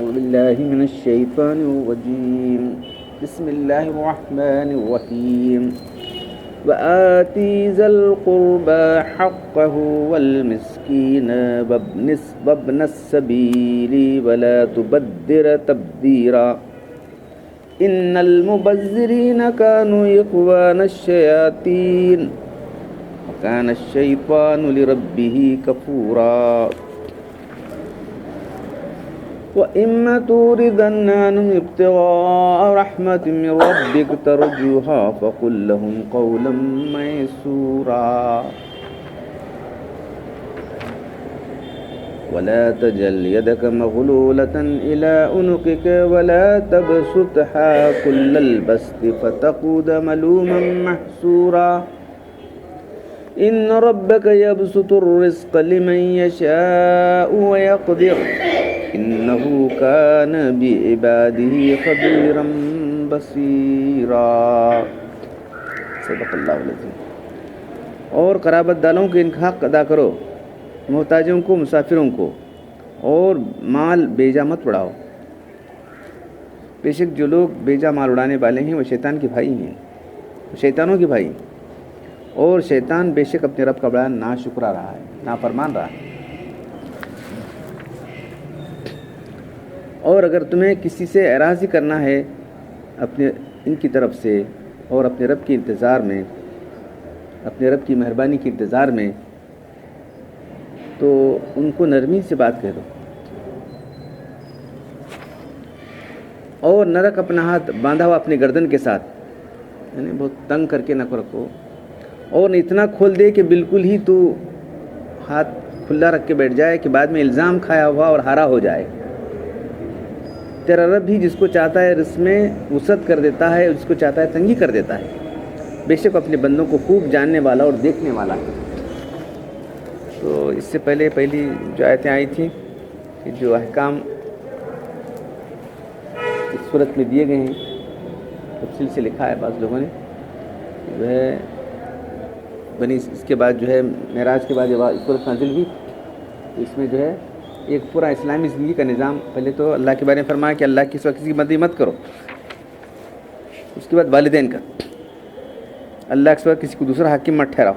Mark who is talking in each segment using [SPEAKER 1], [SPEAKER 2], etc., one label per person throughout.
[SPEAKER 1] أعوذ بالله من الشيطان الرجيم بسم الله الرحمن الرحيم وآتي ذا القربى حقه والمسكين وابن السبيل ولا تبذر تبذيرا إن المبذرين كانوا إخوان الشياطين وكان الشيطان لربه كفورا وإما تُورِدَنَّ عنهم ابتغاء رحمة من ربك ترجوها فقل لهم قولا ميسورا ولا تجعل يدك مغلولة إلى عنقك ولا تبسطها كل البسط فتقعد ملوما محسورا إن ربك يبسط الرزق لمن يشاء ويقدر إنه كان بعباده خبيرا بصيرا صدق اللہ العظیم. اور قرابت داروں کے ان کا حق ادا کرو، محتاجوں کو، مسافروں کو، اور مال بیجا مت اڑاؤ. بے شک جو لوگ بیجا مال اڑانے والے ہیں وہ شیطان کے بھائی ہیں، شیطانوں کے بھائی، اور شیطان بے شک اپنے رب کا بڑا ناشکرا رہا ہے، نافرمان رہا ہے. اور اگر تمہیں کسی سے اراضی کرنا ہے اپنے ان کی طرف سے اور اپنے رب کے انتظار میں، اپنے رب کی مہربانی کے انتظار میں، تو ان کو نرمی سے بات کہہ دو، اور نہ رکھ اپنا ہاتھ باندھا ہوا اپنے گردن کے ساتھ، یعنی بہت تنگ کر کے نہ رکھو، اور اتنا کھول دے کہ بالکل ہی تو ہاتھ کھلا رکھ کے بیٹھ جائے کہ بعد میں الزام کھایا ہوا اور ہارا ہو جائے. تیرا رب بھی جس کو چاہتا ہے رزق میں وسعت کر دیتا ہے، جس کو چاہتا ہے تنگی کر دیتا ہے. بے شک اپنے بندوں کو خوب جاننے والا اور دیکھنے والا ہے. تو اس سے پہلی جو آیتیں آئی تھیں کہ جو احکام اس صورت میں دیے گئے ہیں، تفصیل سے لکھا ہے بعض لوگوں نے، جو ہے بنی اس کے بعد جو ہے معراج کے بعد جب صورت نازل ہوئی، اس میں جو ہے ایک پورا اسلامی زندگی کا نظام. پہلے تو اللہ کے بارے میں فرمایا کہ اللہ کے سوا کسی کی مدد مت کرو، اس کے بعد والدین کا، اللہ کے سوا کسی کو دوسرا حاکم مت ٹھہراؤ،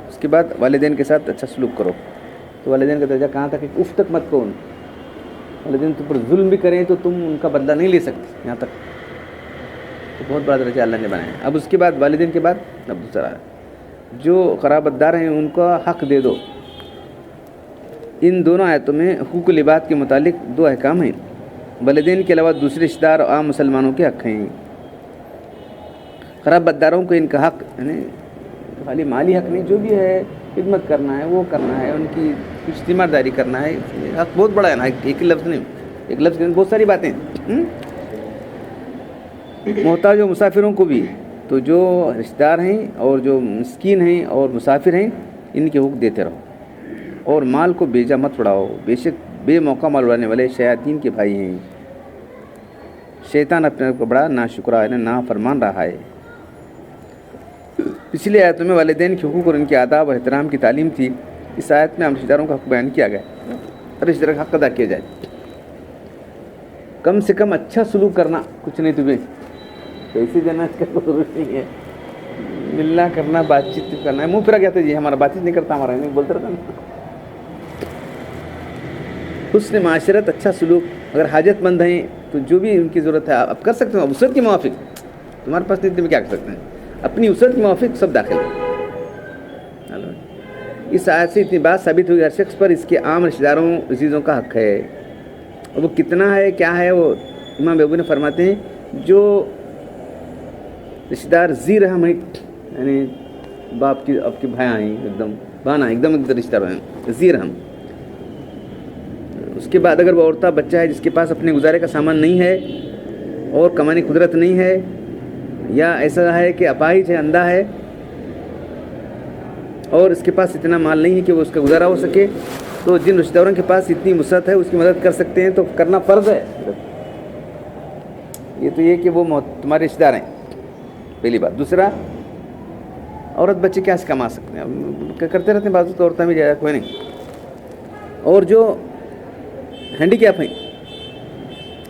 [SPEAKER 1] اس کے بعد والدین کے ساتھ اچھا سلوک کرو. تو والدین کا درجہ کہاں تک کہ اف تک مت کرو، والدین تم پر ظلم بھی کریں تو تم ان کا بدلہ نہیں لے سکتے، یہاں تک. تو بہت بڑا درجہ اللہ نے بنایا. اب اس کے بعد والدین کے بعد اب دوسرا جو قرابت دار ہیں ان کا حق دے دو. ان دونوں آیتوں میں حقوق العباد کے متعلق دو احکام ہیں. والدین کے علاوہ دوسرے رشتہ دار اور عام مسلمانوں کے حق ہیں. قرابت داروں کو ان کا حق یعنی خالی مالی حق نہیں، جو بھی ہے خدمت کرنا ہے وہ کرنا ہے، ان کی اجتماع داری کرنا ہے. حق بہت بڑا ہے نا، ایک ہی لفظ نہیں، ایک لفظ نہیں، بہت ساری باتیں. محتاج و مسافروں کو بھی، تو جو رشتہ دار ہیں اور جو مسکین ہیں اور مسافر ہیں ان کے حقوق دیتے رہو، اور مال کو بیجا مت اڑاؤ. بے شک بے موقع مال اڑانے والے شیاطین کے بھائی ہیں. شیطان اپنے کو بڑا ناشکرا ہے، نافرمان رہا ہے. پچھلی آیتوں میں والدین کے حقوق اور ان کے آداب و احترام کی تعلیم تھی. اس آیت میں ہم رشتہ داروں کا حق بیان کیا گیا، رشتہ دار کا حق ادا کیا جائے. کم سے کم اچھا سلوک کرنا، کچھ نہیں تمہیں پیسے دینا اس کا کوئی ضرورت نہیں ہے، ملنا کرنا، بات چیت کرنا ہے. منہ پھرا کہتے جی ہمارا بات چیت نہیں کرتا، ہمارا نہیں بولتے رہتا نا. حسن معاشرت، اچھا سلوک. اگر حاجت مند ہیں تو جو بھی ان کی ضرورت ہے آپ کر سکتے ہو، وسعت کے موافق. تمہارے پاس نہیں، تم کیا کر سکتے ہیں؟ اپنی وسعت کے موافق سب داخل ہے. اس آیت سے اتنی بات ثابت ہوئی ہر شخص پر اس کے عام رشتہ داروں عزیزوں کا حق ہے. اور وہ کتنا ہے کیا ہے، وہ امام ابو نے فرماتے ہیں جو رشتہ دار ذی رحم ہیں، یعنی باپ کی اب کے بھائی ہیں، ایک دم بانا ایک دم رشتہ دار ہیں ذی رحم. اس کے بعد اگر وہ عورتہ بچہ ہے جس کے پاس اپنے گزارے کا سامان نہیں ہے اور کمانے کی قدرت نہیں ہے، یا ایسا ہے کہ اپاہج ہے، اندھا ہے، اور اس کے پاس اتنا مال نہیں ہے کہ وہ اس کا گزارا ہو سکے، تو جن رشتہ داروں کے پاس اتنی وسعت ہے اس کی مدد کر سکتے ہیں تو کرنا فرض ہے. یہ تو یہ کہ وہ تمہارے رشتہ دار ہیں، پہلی بات. دوسرا، عورت بچے کیا سے کما سکتے ہیں، کرتے رہتے ہیں بعض عورتیں بھی، کوئی نہیں. اور جو ہینڈی کیپ ہیں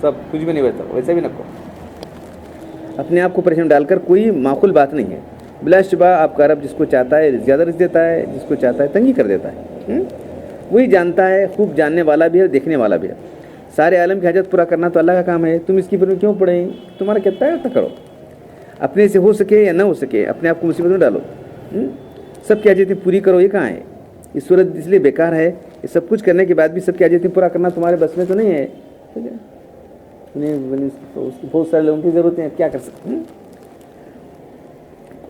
[SPEAKER 1] سب کچھ بھی نہیں بچتا ویسے بھی نہ کرو. اپنے آپ کو پریشان ڈال کر کوئی معقول بات نہیں ہے. بلا شبہ آپ کا رب جس کو چاہتا ہے زیادہ رزق دیتا ہے, جس کو چاہتا ہے تنگی کر دیتا ہے. وہی جانتا ہے, خوب جاننے والا بھی ہے اور دیکھنے والا بھی ہے. سارے عالم کی حاجت پورا کرنا تو اللہ کا کام ہے, تم اس کی پر کیوں پڑیں؟ تمہارا کتنا ہے اتنا کرو. اپنے سے ہو سکے یا نہ ہو سکے اپنے آپ کو مصیبت میں ڈالو. سب کی حاجتیں پوری کرو, یہ کہاں ہے؟ یہ صورت اس لیے بیکار ہے, یہ سب کچھ کرنے کے بعد بھی سب کی حاجتیں پورا کرنا تمہارے بس میں تو نہیں ہے. ٹھیک ہے, بہت سارے لوگوں کی ضرورت ہے, کیا کر سکتے ہیں؟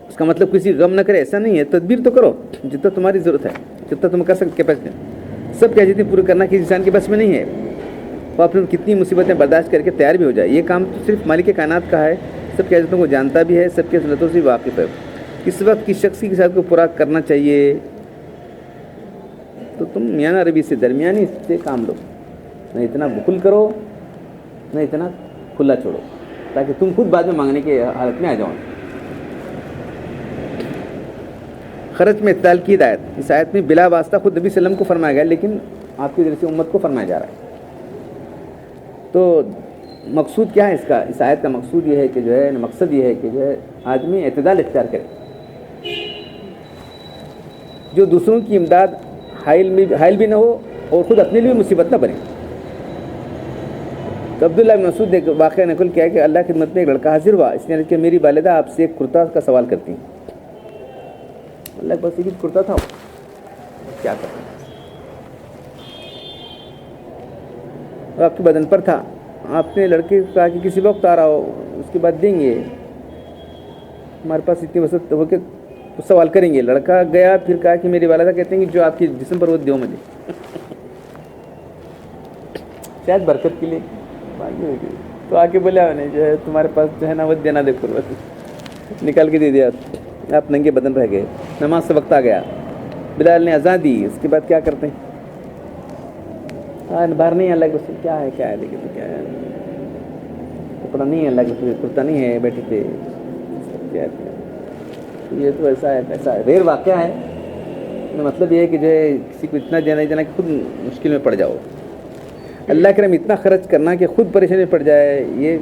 [SPEAKER 1] اس کا مطلب کسی غم نہ کرے ایسا نہیں ہے, تدبیر تو کرو جتنا تمہاری ضرورت ہے, جتنا تم کر سکتے کیپیسٹی. سب کی حاجتیں پوری کرنا کسی انسان کے بس میں نہیں ہے. وہ اپنے کتنی مصیبتیں برداشت کر کے تیار بھی ہو جائے. یہ کام تو صرف مالک کائنات کا ہے, سب کی حاجتوں کو جانتا بھی ہے, سب کی ضرورتوں سے واقف ہے. کس وقت کس شخص کی ساتھ کو پورا کرنا چاہیے, تو تم میاں عربی سے درمیانی سے کام لو. نہ اتنا بخل کرو نہ اتنا کھلا چھوڑو, تاکہ تم خود بعد میں مانگنے کی حالت میں آ جاؤ. خرچ میں اعتدال کی ہدایت. اس آیت میں بلا واسطہ خود نبی صلی اللہ علیہ وسلم کو فرمایا گیا, لیکن آپ کی ذریعے سے امت کو فرمایا جا رہا ہے. تو مقصود کیا ہے اس کا؟ اس آیت کا مقصود یہ ہے کہ جو ہے, مقصد یہ ہے کہ جو ہے آدمی اعتدال اختیار کرے, جو دوسروں کی امداد حائل بھی نہ ہو اور خود اپنے لیے مصیبت نہ بنے. تو عبداللہ بن مسعود نے واقعہ نقل کیا ہے کہ اللہ کی خدمت میں ایک لڑکا حاضر ہوا. اس نے کہ میری والدہ آپ سے ایک کرتا کا سوال کرتی ہیں. اللہ کے پاس ایک کرتا تھا, کیا کرتا اور آپ کے بدن پر تھا. آپ نے لڑکے کو کہا کہ کسی وقت آ رہا ہو, اس کے بعد دیں گے, ہمارے پاس اتنی وسعت ہو کے سوال کریں گے. لڑکا گیا, پھر کہا کہ میری والدہ کہتے ہیں کہ جو آپ کے جسم پر وہ دیو مجھے, شاید برکت کے لیے باقی ہوگی. تو آ کے بولے نہیں جو ہے تمہارے پاس جو ہے نا وہ دینا دے, بس نکال کے دے دیا. آپ ننگے بدن رہ گئے. نماز سے وقت آ گیا, بلال نے اذان دی. اس کے بعد کیا کرتے ہیں؟ باہر نہیں ہے اللہ کے رسول, کیا ہے لیکن تو کیا ہے, کپڑا نہیں ہے اللہ کے رسول, کرتا نہیں ہے, بیٹھے تھے, کیا ہے یہ تو ایسا ہے. ریئر واقعہ ہے. مطلب یہ ہے کہ جو ہے کسی کو اتنا دینا کہ خود مشکل میں پڑ جاؤ. اللہ کرم اتنا خرچ کرنا کہ خود پریشانی میں پڑ جائے, یہ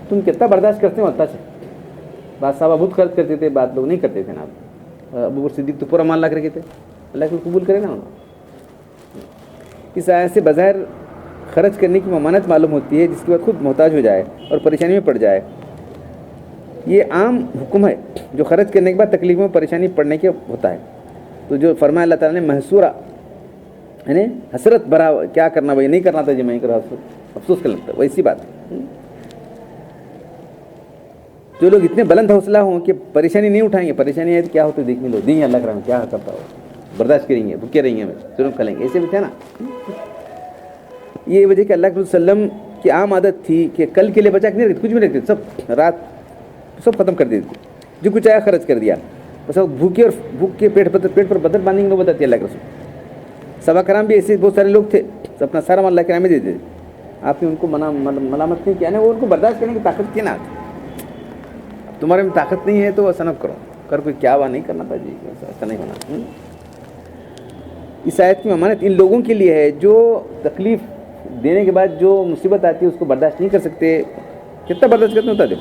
[SPEAKER 1] تم کتنا برداشت کرتے ہو؟ سے بات صاحبہ بہت خرچ کرتے تھے, بات لوگ نہیں کرتے تھے نا. ابو بکر صدیق تو پورا مان لا کر کے تھے, اللہ کو قبول کرے نا. اس آیت سے بظاہر خرچ کرنے کی ممانعت معلوم ہوتی ہے, جس کے بعد خود محتاج ہو جائے اور پریشانی میں پڑ جائے. یہ عام حکم ہے جو خرچ کرنے کے بعد تکلیف میں پریشانی پڑنے کے ہوتا ہے. تو جو فرمایا اللہ تعالیٰ نے محصورہ یعنی حسرت بھرا, کیا کرنا بھائی, نہیں کرنا تھا جی میں کرا, افسوس کر لگتا ہے, ویسی بات. جو لوگ اتنے بلند حوصلہ ہوں کہ پریشانی نہیں اٹھائیں گے, پریشانی ہے تو کیا ہوتا ہے دیکھنے لو, دیں اللہ کرام کیا کرتا ہو, برداشت کریں گے, بھوکے رہیں گے, ضرور کھلیں گے, ایسے بھی تھے نا. یہ وجہ کہ اللہ کے وسلم کی عام عادت تھی کہ کل کے لیے بچا کے نہیں رکھتے, کچھ بھی نہیں رکھتے, سب رات سب ختم کر دیتے, جو کچھ آیا خرچ کر دیا. بس بھوکے اور بھوک کے پیٹ پر بدن باندھیں گے وہ بتاتی ہے اللہ کے رسول. صحابہ کرام بھی ایسے بہت سارے لوگ تھے, اپنا سارا مال اللہ کے نام میں دے دیتے. آپ نے ان کو ملامت نہیں کیا نا, وہ ان کو برداشت کرنے کی طاقت کی نہ آتی. تمہارے میں طاقت نہیں ہے تو ایسا نہ کرو, کر کوئی کیا ہوا نہیں کرنا تھا جی, ایسا نہیں ہونا. اس آیت کی ممانعت ان لوگوں کے لیے ہے جو تکلیف دینے کے بعد جو مصیبت آتی ہے اس کو برداشت نہیں کر سکتے. کتنا برداشت کرتے ہوتا دو.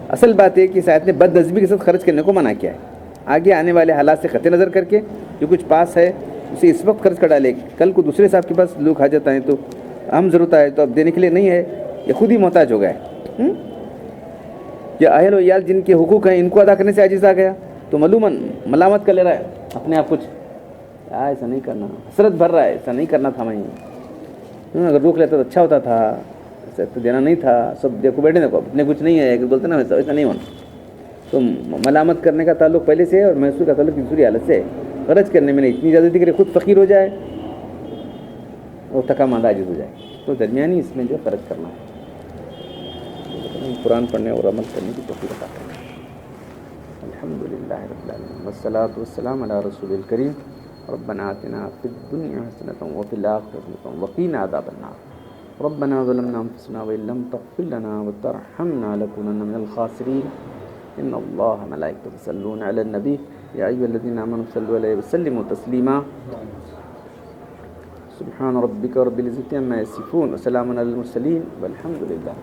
[SPEAKER 1] اصل بات ہے کہ اس آیت نے بد نظمی کے ساتھ خرچ کرنے کو منع کیا ہے. آگے آنے والے حالات سے قطع نظر کر کے جو کچھ پاس ہے اسے اس وقت خرچ کر ڈالے. کل کو دوسرے صاحب کے پاس لوگ حاجت آئیں تو ہم ضرورت آئے تو اب دینے کے لیے نہیں ہے, یہ خود ہی محتاج ہو گیا ہے. یا اہل و عیال جن کے حقوق ہیں ان کو ادا کرنے سے عاجز آ گیا تو معلوماً ملامت کر لے رہا ہے اپنے آپ. کچھ ایسا نہیں کرنا, حسرت بھر رہا ہے, ایسا نہیں کرنا تھا, میں اگر روک لیتا تو اچھا ہوتا تھا, ایسا تو دینا نہیں تھا. سب دیکھو بیٹھے دیکھو اپنے کچھ نہیں ہے بولتے نا, ایسا نہیں ہونا. تو ملامت کرنے کا تعلق پہلے سے ہے اور محسوس کا تعلق دوسری حالت سے ہے. خرچ کرنے میں نہیں اتنی زیادتی کہ خود فقیر ہو جائے اور تھکا ماندہ عاجز ہو جائے. تو درمیانی اس میں جو خرچ کرنا ہے. قرآن پڑھنے اور عمل کرنے کی توفیق عطا کرنا. الحمدللہ رب العالمین والصلاۃ والسلام علی رسول الکریم. ربنا آتنا فی الدنیا حسنۃ وفی الآخرۃ حسنۃ وقنا عذاب النار. ربنا ظلمنا انفسنا وان لم تغفر لنا وترحمنا لنكونن من الخاسرین. ان اللہ ملائکته یصلون علی النبی یا ایھا الذین آمنوا صلوا علیہ وسلموا تسلیما. سبحان ربک رب العزت عما یصفون وسلام علی المرسلین والحمد للہ.